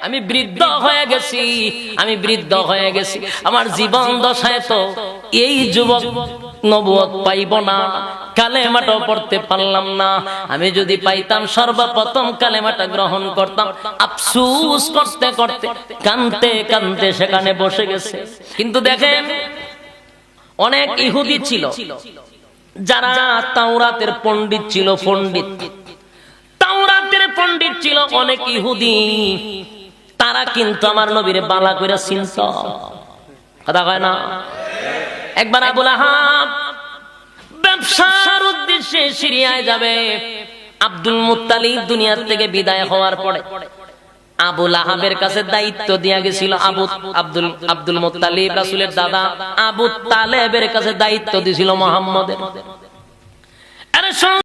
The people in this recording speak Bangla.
আমি বৃদ্ধ হয়ে গেছি, আমার জীবন দশায় তো এই যুবক নবুয়ত পাইব না, কালেমাটা পড়তে পারলাম না। আমি যদি পাইতাম সর্বপ্রথম কালেমাটা গ্রহণ করতাম। আফসোস করতে করতে কাঁদতে কাঁদতে সেখানে বসে গেছে। কিন্তু দেখেন, অনেক ইহুদি ছিল যারা তাওরাতের পণ্ডিত ছিল, তাওরাতের পণ্ডিত ছিল অনেক ইহুদি। তারা কিন্তু আমার নবীরে বালা করে চিনত, কথা কয় না। একবার আবু লাহাব ব্যবসার উদ্দেশ্যে সিরিয়ায় যাবে। আব্দুল মুত্তালিব দুনিয়ার থেকে বিদায় হওয়ার পরে আবু লাহাবের কাছে দায়িত্ব দেয়া গেছিল। আব্দুল মুত্তালিব রাসূলের দাদা আবু তালেবের কাছে দায়িত্ব দিয়েছিল মুহাম্মদের।